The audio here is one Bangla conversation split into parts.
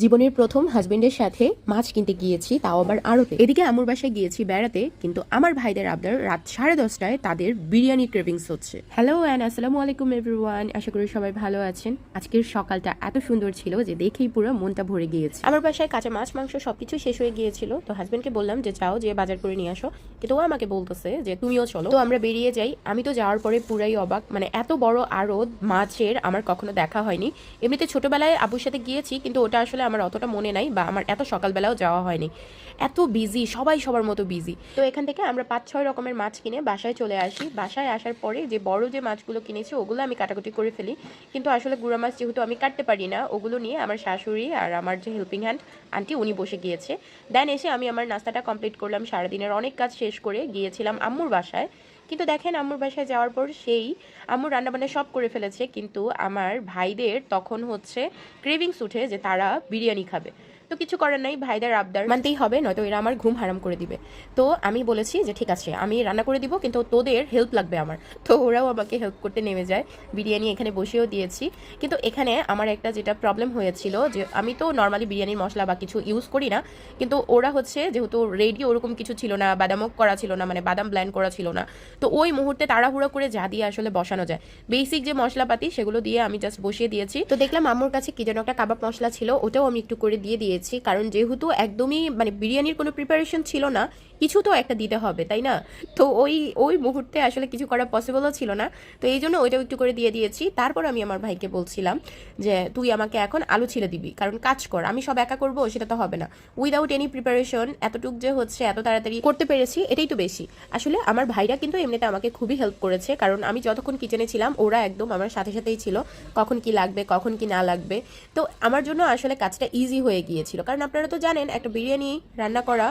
জীবনের প্রথম হাজবেন্ডের সাথে মাছ কিনতে গিয়েছি, তাও আবার আড়তে। এদিকে আম্মুর বাসায় গিয়েছি বেড়াতে, কিন্তু আমার ভাইদের আবদার রাত 10:30টায় তাদের বিরিয়ানি ক্রেভিংস হচ্ছে। হ্যালো অ্যান্ড আসসালামু আলাইকুম এভরিওয়ান, আশা করি সবাই ভালো আছেন। আজকের সকালটা এত সুন্দর ছিল যে দেখেই পুরো মনটা ভরে গিয়েছে। আমার বাসায় কাঁচা মাছ মাংস সবকিছু শেষ হয়ে গিয়েছিল, তো হাজবেন্ডকে বললাম যে যাও, যে বাজার করে নিয়ে আসো, কিন্তু ও আমাকে বলতেছে যে তুমিও চলো। তো আমরা বেরিয়ে যাই। আমি তো যাওয়ার পরে পুরাই অবাক, মানে এত বড় আড়ত মাছের আমার কখনো দেখা হয়নি। এমনিতে ছোটবেলায় আবুর সাথে গিয়েছি, কিন্তু ওটা আসলে আমার অতটা মনে নাই, বা আমার এত সকালবেলাও যাওয়া হয়নি। এত বিজি, সবাই সবার মতো বিজি। তো এখান থেকে আমরা 5-6 রকমের মাছ কিনে বাসায় চলে আসি। বাসায় আসার পরে যে বড় যে মাছগুলো কিনেছি ওগুলো আমি কাটাকুটি করে ফেলি, কিন্তু আসলে গুঁড়া মাছ যেহেতু আমি কাটতে পারি না, ওগুলো নিয়ে আমার শাশুড়ি আর আমার যে হেল্পিং হ্যান্ড আন্টি উনি বসে গিয়েছে। দেন এসে আমি আমার নাস্তাটা কমপ্লিট করলাম। সারাদিনের অনেক কাজ শেষ করে গিয়েছিলাম আম্মুর বাসায়। কিন্তু দেখেন, আম্মুর বাসায় যাওয়ার পর সেই আম্মুর রান্নাবান্না সব করে ফেলেছে, কিন্তু আমার ভাইদের তখন হচ্ছে ক্রেভিংস উঠে যে তারা বিরিয়ানি খাবে। তো কিছু করার নাই, ভাইদের আবদার মানতেই হবে, নয়তো এরা আমার ঘুম হারাম করে দিবে। তো আমি বলেছি যে ঠিক আছে, আমি রান্না করে দিব, কিন্তু তোদের হেল্প লাগবে আমার। তো ওরাও আমাকে হেল্প করতে নেমে যায়। বিরিয়ানি এখানে বসেও দিয়েছি। কিন্তু এখানে আমার একটা যেটা প্রবলেম হয়েছিল, যে আমি তো নর্মালি বিরিয়ানির মশলা বা কিছু ইউজ করি না, কিন্তু ওরা হচ্ছে যেহেতু রেডি ওরকম কিছু ছিল না, বাদামও করা ছিল না, মানে বাদাম ব্ল্যান্ড করা ছিল না, তো ওই মুহূর্তে তাড়াহুড়ো করে যা দিয়ে আসলে বসানো যায় বেসিক যে মশলাপাতি সেগুলো দিয়ে আমি জাস্ট বসিয়ে দিয়েছি। তো দেখলাম আম্মুর কাছে কি যেন একটা কাবাব মশলা ছিল, ওটাও আমি একটু করে দিয়ে দিয়েছি, কারণ যেহেতু একদমই মানে বিরিয়ানির কোনো প্রিপারেশন ছিল না, কিছু তো একটা দিতে হবে, তাই না? তো ওই ওই মুহূর্তে আসলে কিছু করা পসিবলও ছিল না, তো এই জন্য ওইটাও একটু করে দিয়ে দিয়েছি। তারপর আমি আমার ভাইকে বলছিলাম যে তুই আমাকে এখন আলু ছিলে দিবি, কারণ কাজ কর, আমি সব একা করবো সেটা তো হবে না। উইদাউট এনি প্রিপারেশন এতটুক যে হচ্ছে এত তাড়াতাড়ি করতে পেরেছি, এটাই তো বেশি। আসলে আমার ভাইরা কিন্তু এমনিতে আমাকে খুবই হেল্প করেছে, কারণ আমি যতক্ষণ কিচেনে ছিলাম ওরা একদম আমার সাথে সাথেই ছিল, কখন কি লাগবে কখন কি না লাগবে। তো আমার জন্য আসলে কাজটা ইজি হয়ে গিয়েছিল, কারণ আপনারা তো জানেন একটা বিরিয়ানি রান্না করা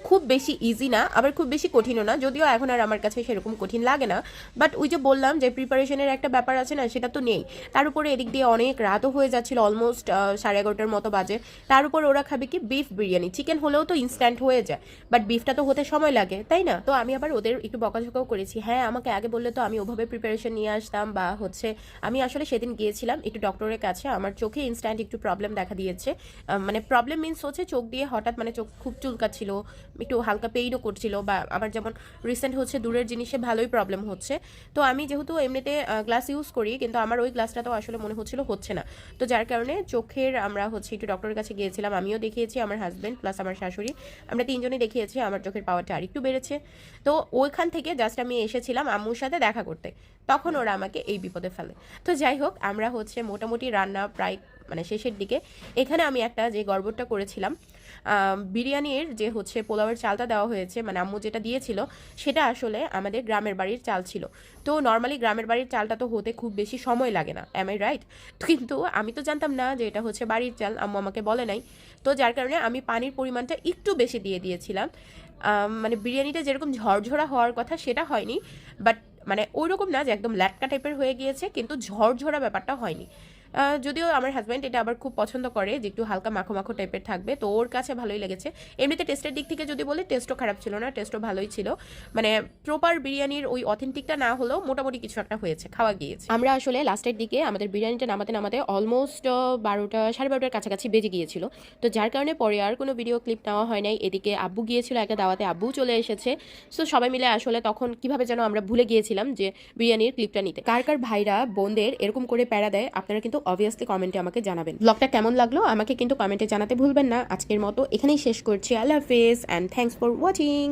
খুব বেশি ইজি না, আবার খুব বেশি কঠিনও না, যদিও এখন আর আমার কাছে সেরকম কঠিন লাগে না। বাট ওই যে বললাম যে প্রিপারেশনের একটা ব্যাপার আছে না, সেটা তো নেই। তার উপরে এদিক দিয়ে অনেক রাতও হয়ে যাচ্ছিল, অলমোস্ট 11:30টার মতো বাজে। তার উপর ওরা খাবে কি বিফ বিরিয়ানি, চিকেন হলেও তো ইনস্ট্যান্ট হয়ে যায়, বাট বিফটা তো হতে সময় লাগে, তাই না? তো আমি আবার ওদের একটু বকাঝকাও করেছি। হ্যাঁ, আমাকে আগে বললে তো আমি ওভাবে প্রিপারেশন নিয়ে আসতাম, বা হচ্ছে আমি আসলে সেদিন গিয়েছিলাম একটু ডক্টরের কাছে, আমার চোখে ইনস্ট্যান্ট একটু প্রবলেম দেখা দিয়েছে। মানে প্রবলেম মিনস হচ্ছে চোখ দিয়ে হঠাৎ মানে চোখ খুব চুলকাচ্ছিল, একটু হালকা পেইনও করছিল, বা আমার যেমন রিসেন্ট হচ্ছে দূরের জিনিসে ভালোই প্রবলেম হচ্ছে। তো আমি যেহেতু এমনিতে গ্লাস ইউজ করি, কিন্তু আমার ওই গ্লাসটা তো আসলে মনে হচ্ছিল হচ্ছে না। তো যার কারণে চোখের আমরা হচ্ছে একটু ডক্টরের কাছে গিয়েছিলাম, আমিও দেখিয়েছি, আমার হাজব্যান্ড প্লাস আমার শাশুড়ি, আমরা তিনজনই দেখিয়েছি। আমার চোখের পাওয়ারটা আরেকটু বেড়েছে। তো ওইখান থেকে জাস্ট আমি এসেছিলাম আম্মুর সাথে দেখা করতে, তখন ওরা আমাকে এই বিপদে ফেলে। তো যাই হোক, আমরা হচ্ছে মোটামুটি রান্না প্রায় মানে শেষের দিকে। এখানে আমি একটা যে গড়বড়টা করেছিলাম, বিরিয়ানির যে হচ্ছে পোলাওয়ের চালটা দেওয়া হয়েছে, মানে আম্মু যেটা দিয়েছিল সেটা আসলে আমাদের গ্রামের বাড়ির চাল ছিল। তো নর্মালি গ্রামের বাড়ির চালটা তো হতে খুব বেশি সময় লাগে না, এম আই রাইট? কিন্তু আমি তো জানতাম না যে এটা হচ্ছে বাড়ির চাল, আম্মু আমাকে বলে নাই। তো যার কারণে আমি পানির পরিমাণটা একটু বেশি দিয়ে দিয়েছিলাম। মানে বিরিয়ানিটা যেরকম ঝরঝরা হওয়ার কথা সেটা হয়নি, বাট মানে ওই রকম না যে একদম ল্যাটকা টাইপের হয়ে গিয়েছে, কিন্তু ঝরঝরা ব্যাপারটা হয়নি। যদিও আমার হাজব্যান্ড এটা আবার খুব পছন্দ করে যে একটু হালকা মাখো মাখো টাইপের থাকবে, তো ওর কাছে ভালোই লেগেছে। এমনিতে টেস্টের দিক থেকে যদি বলি, টেস্টও খারাপ ছিল না, টেস্টও ভালোই ছিল। মানে প্রপার বিরিয়ানির ওই অথেন্টিকটা না হলেও মোটামুটি কিছু একটা হয়েছে, খাওয়া গিয়েছে। আমরা আসলে লাস্টের দিকে আমাদের বিরিয়ানিটা নামাতে নামাতে অলমোস্ট 12টা 12:30টার কাছাকাছি বেজে গিয়েছিল। তো যার কারণে পরে আর কোনো ভিডিও ক্লিপ নেওয়া হয় নাই। এদিকে আব্বু গিয়েছিল একটা দাওয়াতে, আব্বু চলে এসেছে। সো সবাই মিলে আসলে তখন কিভাবে যেন আমরা ভুলে গিয়েছিলাম যে বিরিয়ানির ক্লিপটা নিতে। কার কার ভাইরা বোনদের এরকম করে প্যারা দেয় আপনারা কিন্তু অবভিয়াসলি কমেন্টে আমাকে জানাবেন। ব্লগটা কেমন লাগলো আমাকে কিন্তু কমেন্টে জানাতে ভুলবেন না। আজকের মতো এখানেই শেষ করছি। আল্লাহ হাফেজ অ্যান্ড থ্যাঙ্কস ফর ওয়াচিং।